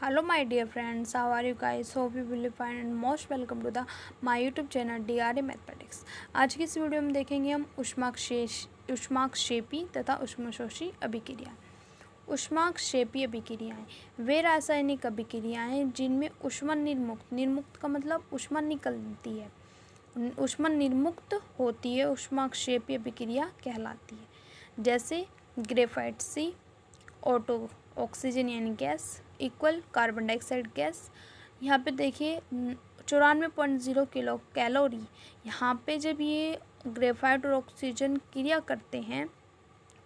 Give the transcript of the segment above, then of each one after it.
Hello my dear friends, how are you guys? Hope you will be fine and most welcome to the my YouTube channel DRA Mathematics। आज की इस video में देखेंगे हम ऊष्माक्षेपी तथा ऊष्मशोषी अभिक्रिया। ऊष्माक्षेपी अभिक्रियाएं वे रासायनिक अभिक्रियाएं जिनमें ऊष्मा निर्मुक्त का मतलब ऊष्मा निकलती है, ऊष्मा निर्मुक्त होती है, ऊष्माक्षेपी अभिक्रिया कहलाती है। जैसे ग्रेफाइट सी ऑटो ऑक्सीजन यानी gas equal carbon dioxide gas. यहाँ पे देखिए 94.0 किलो कैलोरी। यहाँ पे जब ये ग्रेफाइट और ऑक्सीजन क्रिया करते हैं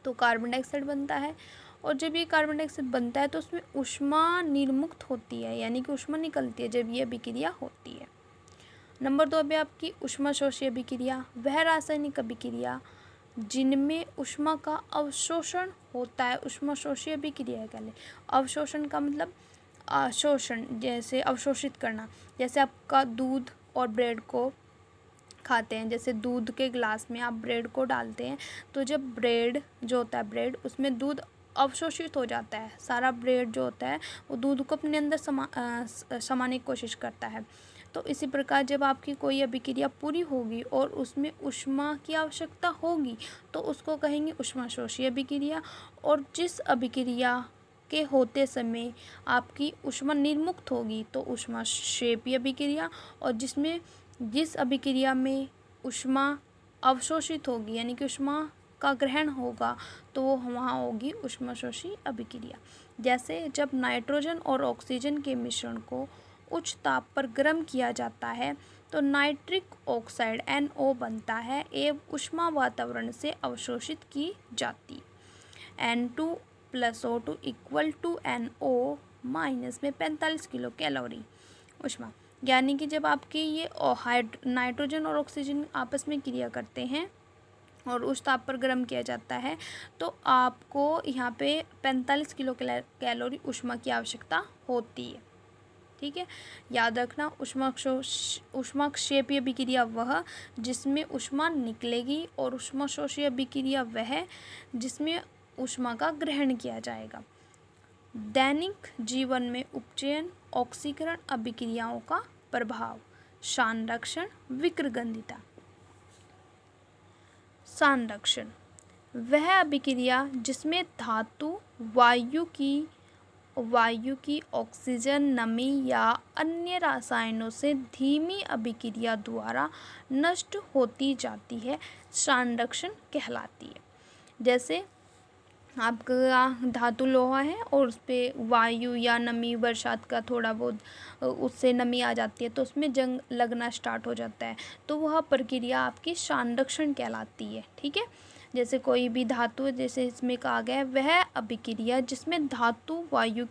तो कार्बन डाइऑक्साइड बनता है, और जब ये कार्बन डाइऑक्साइड बनता है तो उसमें ऊष्मा निर्मुक्त होती है, यानी कि ऊष्मा निकलती है जब ये अभिक्रिया होती है। नंबर 2 पे आपकी ऊष्माशोषी अभिक्रिया वह रासायनिक अभिक्रिया जिनमें ऊष्मा का अवशोषण होता है। ऊष्माशोषी अभिक्रिया कहले अवशोषण का मतलब शोषण, जैसे अवशोषित करना। जैसे आपका दूध और ब्रेड को खाते हैं, जैसे दूध के गिलास में आप ब्रेड को डालते हैं तो जब ब्रेड जो होता है ब्रेड उसमें दूध अवशोषित हो जाता है। सारा ब्रेड जो होता है वो दूध को अपने अंदर समाने की कोशिश करता है। तो इसी प्रकार जब आपकी कोई अभिक्रिया पूरी होगी और उसमें ऊष्मा की आवश्यकता होगी तो उसको कहेंगे ऊष्माशोषी अभिक्रिया। और जिस अभिक्रिया के होते समय आपकी ऊष्मा निर्मुक्त होगी तो ऊष्माक्षेपी अभिक्रिया, और जिस अभिक्रिया में ऊष्मा अवशोषित होगी यानी कि ऊष्मा का ग्रहण होगा तो वो वहाँ होगी ऊष्माशोषी अभिक्रिया। जैसे जब नाइट्रोजन और ऑक्सीजन के मिश्रण को उच्च ताप पर गर्म किया जाता है तो नाइट्रिक ऑक्साइड NO बनता है एवं ऊष्मा वातावरण से अवशोषित की जाती। N2 + O2 = NO- में 45 किलो कैलोरी ऊष्मा। यानी कि जब आपके ये नाइट्रोजन और ऑक्सीजन आपस में क्रिया करते हैं और उस ताप पर गर्म किया जाता है तो आपको यहाँ पे 45 किलो कैलोरी ऊष्मा की आवश्यकता होती है। ठीक है, याद रखना ऊष्माक्षेपी अभिक्रिया वह जिसमें ऊष्मा निकलेगी, और ऊष्माशोषी अभिक्रिया वह जिसमें ऊष्मा का ग्रहण किया जाएगा। दैनिक जीवन में उपचयन ऑक्सीकरण अभिक्रियाओं का प्रभाव। संरक्षण विकृगंधिता। संरक्षण वह अभिक्रिया जिसमें धातु वायु की ऑक्सीजन नमी या अन्य रसायनों से धीमी अभिक्रिया द्वारा नष्ट होती जाती है, संरक्षण कहलाती है। जैसे आपका धातु लोहा है और उस पर वायु या नमी बरसात का थोड़ा बहुत उससे नमी आ जाती है तो उसमें जंग लगना स्टार्ट हो जाता है, तो वह प्रक्रिया आपकी संरक्षण कहलाती है। ठीक है, जैसे कोई भी धातु, जैसे इसमें कहा गया है वह अभिक्रिया जिसमें धातु वायु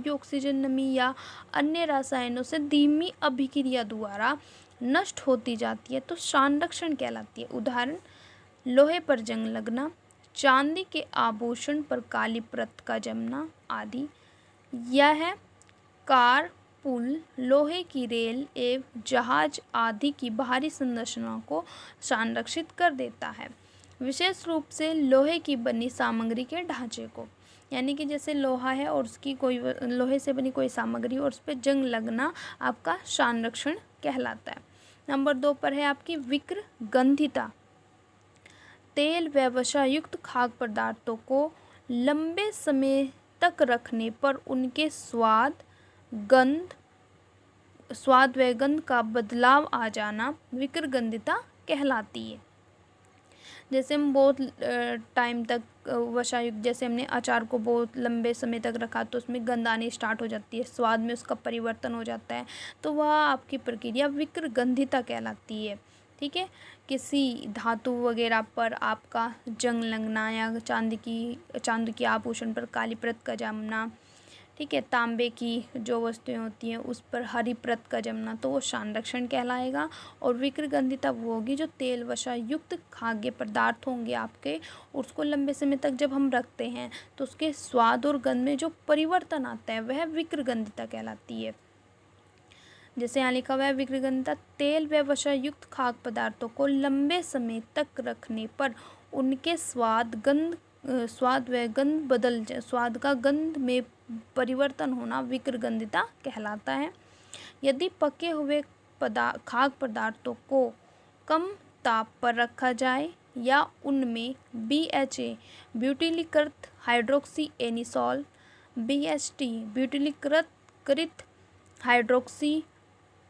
ऑक्सीजन नमी या अन्य रसायनों से धीमी अभिक्रिया द्वारा नष्ट होती जाती है तो संरक्षण कहलाती है। उदाहरण लोहे पर जंग लगना, चांदी के आभूषण पर काली परत का जमना आदि। यह है कार, पुल, लोहे की रेल एवं जहाज आदि की बाहरी संरचना को संरक्षित कर देता है, विशेष रूप से लोहे की बनी सामग्री के ढांचे को। यानी कि जैसे लोहा है और उसकी कोई लोहे से बनी कोई सामग्री और उस पर जंग लगना आपका संरक्षण कहलाता है। नंबर 2 पर है आपकी विकृगंधिता। तेल व वसायुक्त खाद्य पदार्थों को लंबे समय तक रखने पर उनके स्वाद व गंध का बदलाव आ जाना विकृगंधिता कहलाती है। जैसे हम बहुत टाइम तक वसायुक्त, जैसे हमने अचार को बहुत लंबे समय तक रखा तो उसमें गंध आनी स्टार्ट हो जाती है, स्वाद में उसका परिवर्तन हो जाता है, तो वह आपकी प्रक्रिया विकृगंधिता कहलाती है। ठीक है, किसी धातु वगैरह पर आपका जंग लगना या चांदी की आभूषण पर काली परत का जमना, ठीक है, तांबे की जो वस्तुएं होती हैं उस पर हरी परत का जमना, तो वो संरक्षण कहलाएगा। और विकृगंधिता वो होगी जो तेल वसा युक्त खाद्य पदार्थ होंगे आपके, उसको लंबे समय तक जब हम रखते हैं तो उसके स्वाद और गंध में जो परिवर्तन आता है वह विकृगंधिता कहलाती है। जैसे यहाँ लिखा हुआ है विकृगंधिता तेल व वसा युक्त खाद्य पदार्थों को लंबे समय तक रखने पर उनके स्वाद स्वाद व गंध बदल स्वाद का गंध में परिवर्तन होना विकृगंधिता कहलाता है। यदि पके हुए खाद्य पदार्थों को कम ताप पर रखा जाए या उनमें BHA ब्यूटिलीकृत हाइड्रोक्सी एनिसोल, BHT ब्यूटिलीकृत हाइड्रोक्सी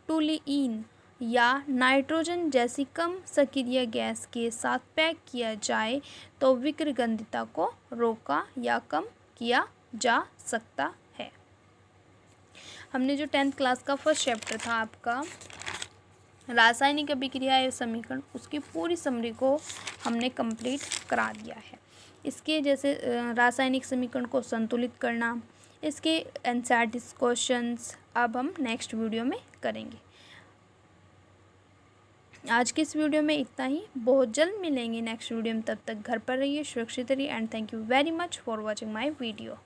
टुलुईन या नाइट्रोजन जैसी कम सक्रिय गैस के साथ पैक किया जाए तो विकृगंधिता को रोका या कम किया जा सकता है। हमने जो 10th क्लास का फर्स्ट चैप्टर था आपका रासायनिक अभिक्रिया एवं समीकरण, उसकी पूरी समरी को हमने कंप्लीट करा दिया है। इसके जैसे रासायनिक समीकरण को संतुलित करना, इसके एनसीईआरटी क्वेश्चंस अब हम नेक्स्ट वीडियो में करेंगे। आज के इस वीडियो में इतना ही, बहुत जल्द मिलेंगे नेक्स्ट वीडियो में। तब तक घर पर रहिए, सुरक्षित रहिए and thank you very much for watching my video.